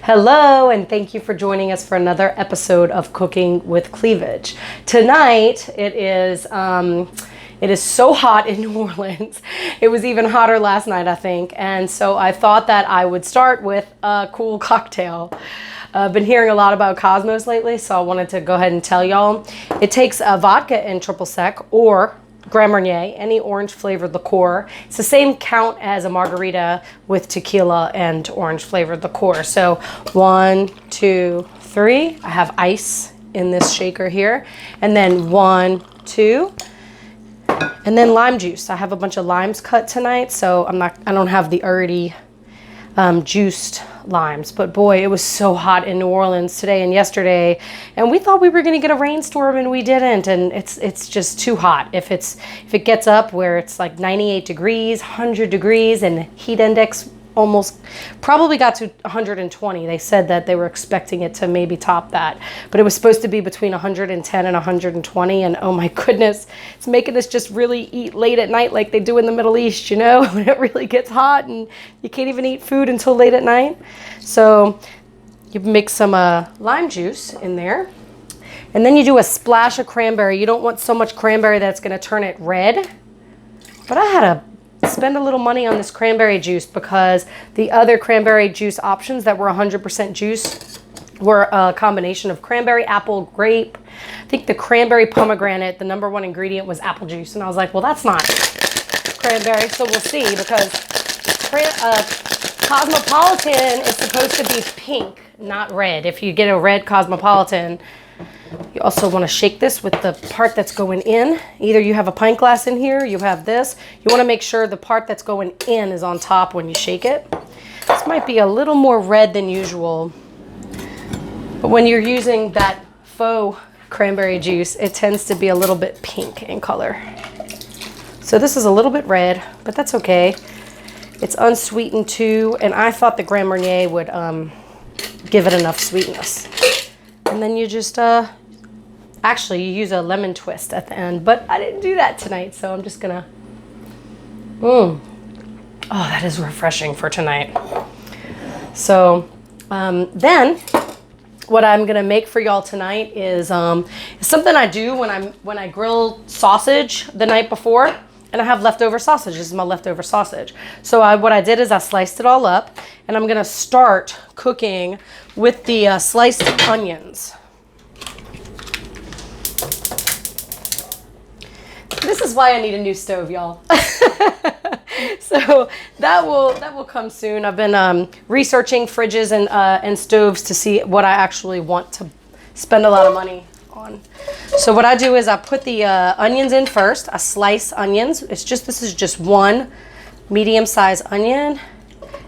Hello, and thank you for joining us for another episode of Cooking with Cleavage. Tonight, it is so hot in New Orleans. It was even hotter last night, I think. And so I thought that I would start with a cool cocktail. I've been hearing a lot about Cosmos lately, so I wanted to go ahead and tell y'all. It takes a vodka and triple sec or Grand Marnier, any orange flavored liqueur. It's the same count as a margarita with tequila and orange flavored liqueur. So 1, 2, 3. I have ice in this shaker here. And then 1, 2. And then lime juice. I have a bunch of limes cut tonight, so I don't have the already juiced limes. But boy, it was so hot in New Orleans today and yesterday, and we thought we were going to get a rainstorm, and we didn't. And it's just too hot. If it gets up where it's like 98 degrees, 100 degrees, and heat index almost probably got to 120. They said that they were expecting it to maybe top that, but it was supposed to be between 110 and 120. And oh my goodness, it's making us just really eat late at night like they do in the Middle East, you know, when it really gets hot and you can't even eat food until late at night. So you mix some lime juice in there, and then you do a splash of cranberry. You don't want so much cranberry that's going to turn it red, but I had to spend a little money on this cranberry juice because the other cranberry juice options that were 100% juice were a combination of cranberry, apple, grape. I think the cranberry pomegranate, the number one ingredient was apple juice. And I was like, well, that's not cranberry. So we'll see, because Cosmopolitan is supposed to be pink, not red. If you get a red Cosmopolitan, you also want to shake this with the part that's going in. Either you have a pint glass in here, you have this. You want to make sure the part that's going in is on top when you shake it. This might be a little more red than usual, but when you're using that faux cranberry juice, it tends to be a little bit pink in color. So this is a little bit red, but that's okay. It's unsweetened too, and I thought the Grand Marnier would give it enough sweetness. And then you just, actually you use a lemon twist at the end, but I didn't do that tonight, so I'm just gonna, oh, that is refreshing for tonight. So then what I'm gonna make for y'all tonight is something I do when I grill sausage the night before, and I have leftover sausage. This is my leftover sausage. So what I did is I sliced it all up, and I'm gonna start cooking with the sliced onions. This is why I need a new stove, y'all. So that will come soon. I've been researching fridges and stoves to see what I actually want to spend a lot of money on. So what I do is I put the onions in first. I slice onions. This is just one medium-sized onion,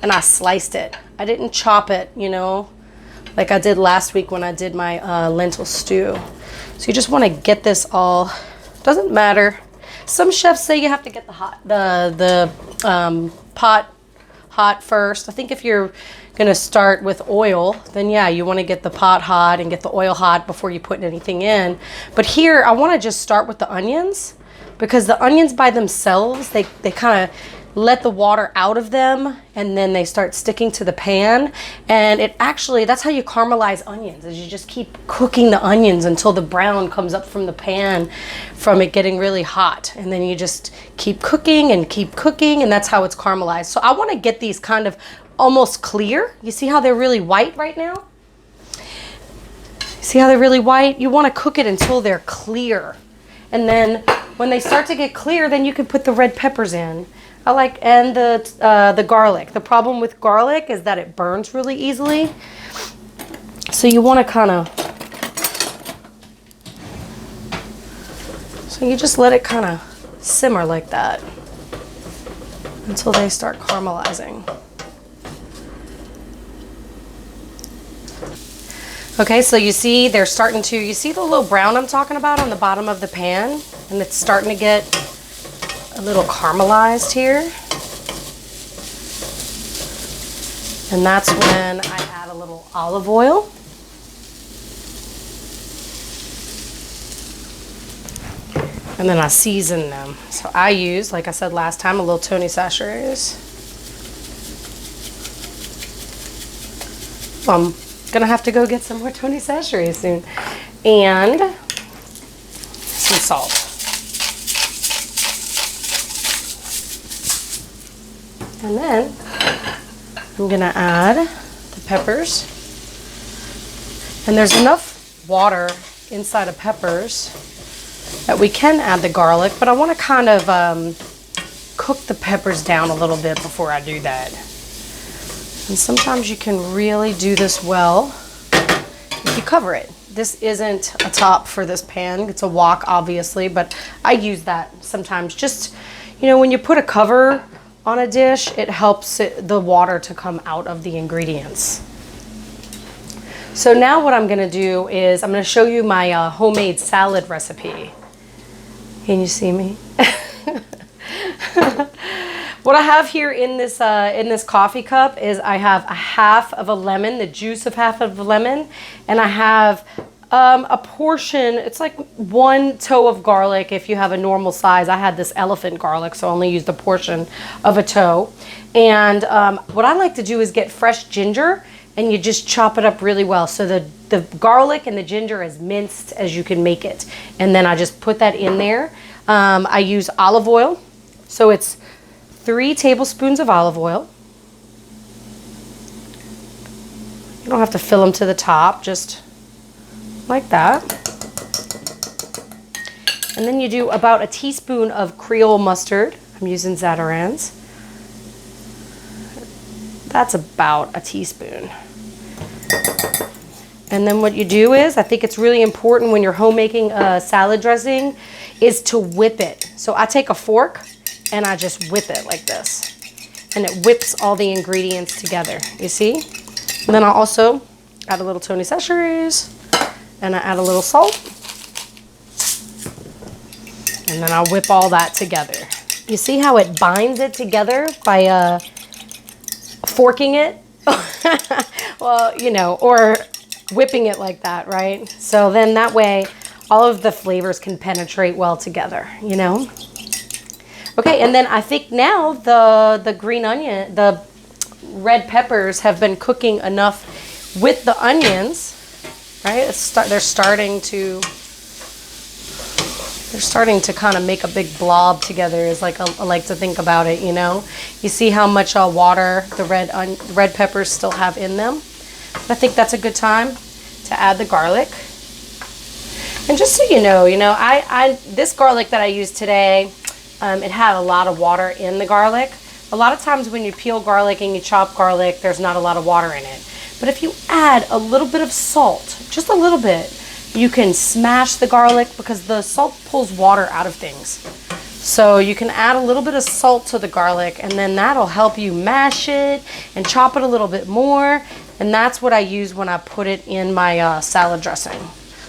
and I sliced it. I didn't chop it, you know, like I did last week when I did my lentil stew. So you just want to get this all. Doesn't matter. Some chefs say you have to get the pot hot first. I think if you're gonna start with oil, then yeah, you want to get the pot hot and get the oil hot before you put anything in. But here I want to just start with the onions, because the onions by themselves, they kind of let the water out of them, and then they start sticking to the pan. And that's how you caramelize onions, is you just keep cooking the onions until the brown comes up from the pan from it getting really hot. And then you just keep cooking, and that's how it's caramelized. So I want to get these kind of almost clear. You see how they're really white right now? See how they're really white? You want to cook it until they're clear. And then when they start to get clear, then you can put the red peppers in. And the garlic. The problem with garlic is that it burns really easily. So you want to so you just let it kind of simmer like that until they start caramelizing. Okay, so you see they're starting to, you see the little brown I'm talking about on the bottom of the pan? And it's starting to get a little caramelized here. And that's when I add a little olive oil. And then I season them. So I use, like I said last time, a little Tony Chachere's. I'm gonna have to go get some more Tony Chachere's soon. And some salt. And then I'm gonna add the peppers. And there's enough water inside of peppers that we can add the garlic, but I want to kind of cook the peppers down a little bit before I do that. And sometimes you can really do this well if you cover it. This isn't a top for this pan. It's a wok, obviously, but I use that sometimes. Just, you know, when you put a cover on a dish, it helps the water to come out of the ingredients. So now what I'm gonna do is I'm gonna show you my homemade salad recipe. Can you see me? What I have here in this coffee cup is I have a half of a lemon, the juice of half of a lemon, and I have a portion, it's like 1 toe of garlic if you have a normal size. I had this elephant garlic, so I only used a portion of a toe. And what I like to do is get fresh ginger, and you just chop it up really well. So the garlic and the ginger as minced as you can make it. And then I just put that in there. I use olive oil. So it's 3 tablespoons of olive oil. You don't have to fill them to the top, just like that. And then you do about a teaspoon of Creole mustard. I'm using Zatarain's. That's about a teaspoon. And then what you do is, I think it's really important when you're homemaking a salad dressing, is to whip it. So I take a fork and I just whip it like this. And it whips all the ingredients together, you see? And then I'll also add a little Tony Chachere's, and I add a little salt. And then I'll whip all that together. You see how it binds it together by forking it? Well, you know, or whipping it like that, right? So then that way all of the flavors can penetrate well together, you know? Okay, and then I think now the green onion, the red peppers have been cooking enough with the onions, right? They're starting to kind of make a big blob together, is like I like to think about it, you know? You see how much water the red peppers still have in them? I think that's a good time to add the garlic. And just so you know, this garlic that I used today, it had a lot of water in the garlic. A lot of times when you peel garlic and you chop garlic, there's not a lot of water in it. But if you add a little bit of salt, just a little bit, you can smash the garlic because the salt pulls water out of things. So you can add a little bit of salt to the garlic, and then that'll help you mash it and chop it a little bit more. And that's what I use when I put it in my salad dressing.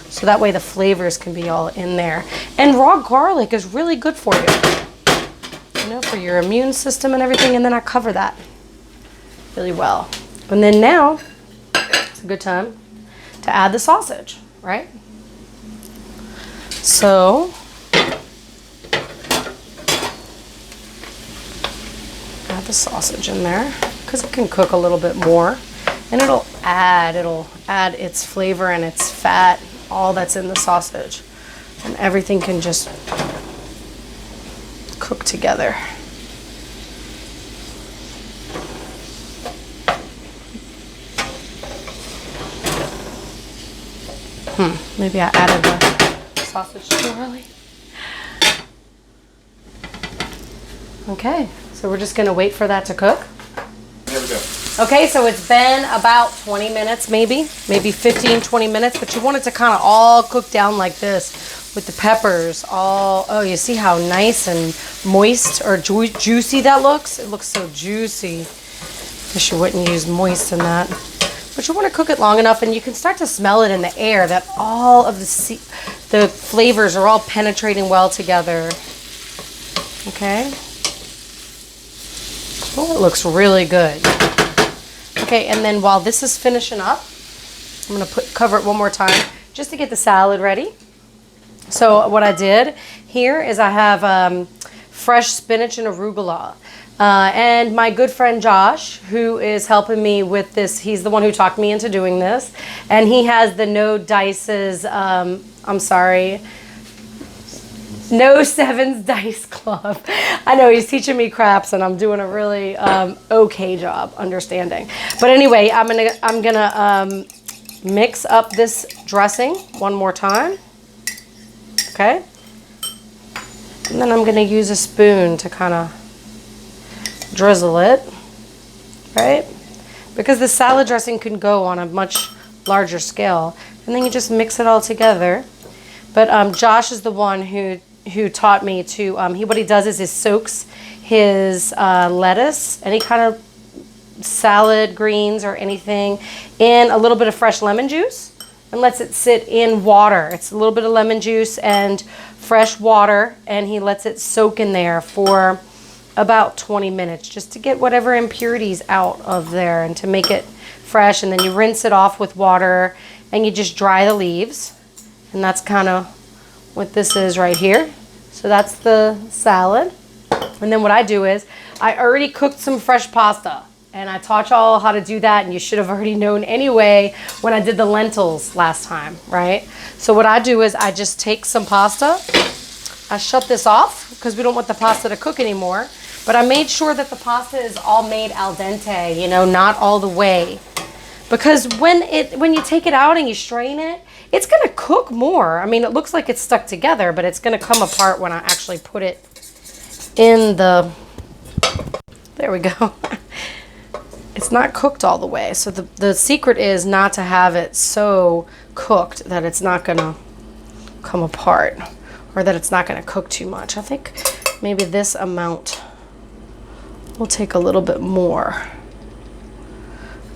So that way the flavors can be all in there. And raw garlic is really good for you, you know, for your immune system and everything. And then I cover that really well. And then now it's a good time to add the sausage, right? So add the sausage in there because it can cook a little bit more, and it'll add its flavor and its fat, all that's in the sausage, and everything can just cook together. Maybe I added the sausage too early. Okay, so we're just gonna wait for that to cook. There we go. Okay, so it's been about 20 minutes, maybe 15, 20 minutes, but you want it to kind of all cook down like this with the peppers all, oh, you see how nice and moist or juicy that looks? It looks so juicy. Guess you wouldn't use moist in that. But you want to cook it long enough, and you can start to smell it in the air that all of the flavors are all penetrating well together. Okay. Oh, it looks really good. Okay, and then while this is finishing up, I'm going to cover it one more time just to get the salad ready. So what I did here is I have fresh spinach and arugula. And my good friend Josh, who is helping me with this, he's the one who talked me into doing this. And he has the No Dices, No Sevens Dice Club. I know he's teaching me craps and I'm doing a really okay job understanding. But anyway, I'm gonna mix up this dressing one more time. Okay. And then I'm gonna use a spoon to kind of drizzle it, right? Because the salad dressing can go on a much larger scale. And then you just mix it all together. But Josh is the one who taught me to, what he does is he soaks his lettuce, any kind of salad, greens, or anything, in a little bit of fresh lemon juice and lets it sit in water. It's a little bit of lemon juice and fresh water, and he lets it soak in there for about 20 minutes just to get whatever impurities out of there and to make it fresh. And then you rinse it off with water and you just dry the leaves. And that's kind of what this is right here. So that's the salad. And then what I do is I already cooked some fresh pasta, and I taught y'all how to do that, and you should have already known anyway when I did the lentils last time, right? So what I do is I just take some pasta, I shut this off because we don't want the pasta to cook anymore, but I made sure that the pasta is all made al dente, you know, not all the way. Because when you take it out and you strain it, it's gonna cook more. I mean, it looks like it's stuck together, but it's gonna come apart when I actually put it in the, there we go. It's not cooked all the way. So the secret is not to have it so cooked that it's not gonna come apart or that it's not gonna cook too much. I think maybe this amount will take a little bit more.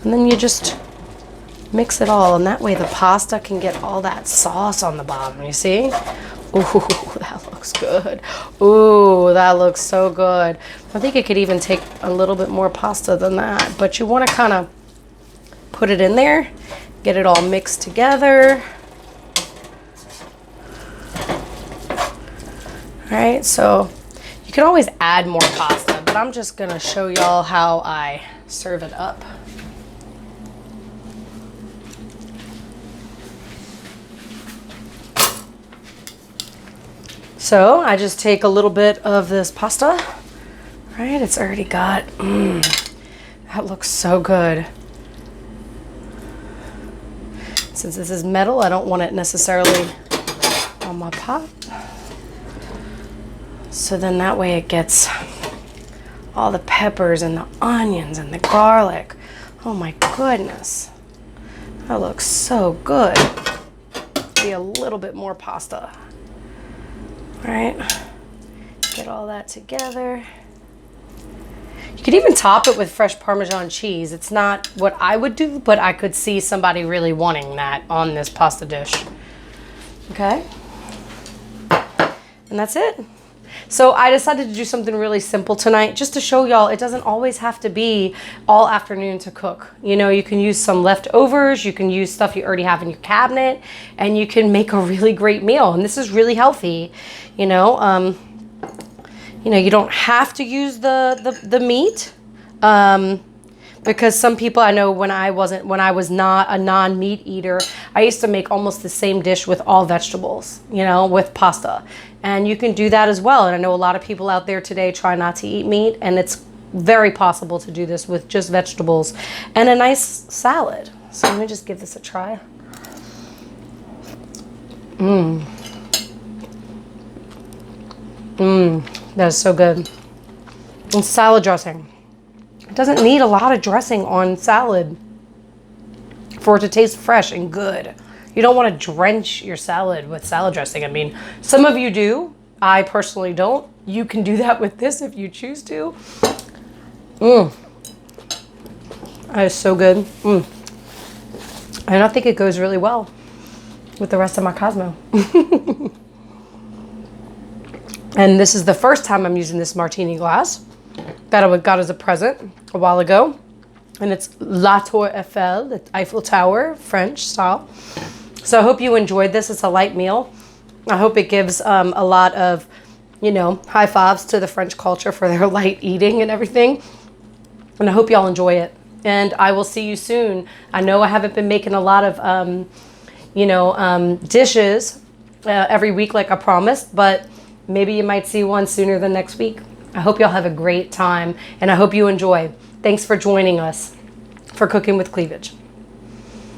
And then you just mix it all, and that way the pasta can get all that sauce on the bottom, you see? Ooh, that looks good. Ooh, that looks so good. I think it could even take a little bit more pasta than that, but you want to kind of put it in there, get it all mixed together. All right, so you can always add more pasta, but I'm just gonna show y'all how I serve it up. So I just take a little bit of this pasta, right? It's already got, that looks so good. Since this is metal, I don't want it necessarily on my pot. So then that way it gets all the peppers and the onions and the garlic. Oh my goodness. That looks so good. Be a little bit more pasta. All right, get all that together. You could even top it with fresh Parmesan cheese. It's not what I would do, but I could see somebody really wanting that on this pasta dish. Okay, and that's it. So I decided to do something really simple tonight just to show y'all it doesn't always have to be all afternoon to cook. You know, you can use some leftovers, you can use stuff you already have in your cabinet, and you can make a really great meal. And this is really healthy, you know. You don't have to use the meat. Because some people I know when I was not a non-meat eater, I used to make almost the same dish with all vegetables, you know, with pasta. And you can do that as well. And I know a lot of people out there today try not to eat meat, and it's very possible to do this with just vegetables and a nice salad. So let me just give this a try. That is so good. And salad dressing. It doesn't need a lot of dressing on salad for it to taste fresh and good. You don't want to drench your salad with salad dressing. I mean, some of you do. I personally don't. You can do that with this if you choose to. That is so good. And I think it goes really well with the rest of my Cosmo. And this is the first time I'm using this martini glass that I got as a present a while ago. And it's La Tour Eiffel, the Eiffel Tower, French style. So I hope you enjoyed this. It's a light meal. I hope it gives a lot of you know, high fives to the French culture for their light eating and everything. And I hope y'all enjoy it. And I will see you soon. I know I haven't been making a lot of, dishes every week like I promised, but maybe you might see one sooner than next week. I hope y'all have a great time, and I hope you enjoy. Thanks for joining us for Cooking with Cleavage.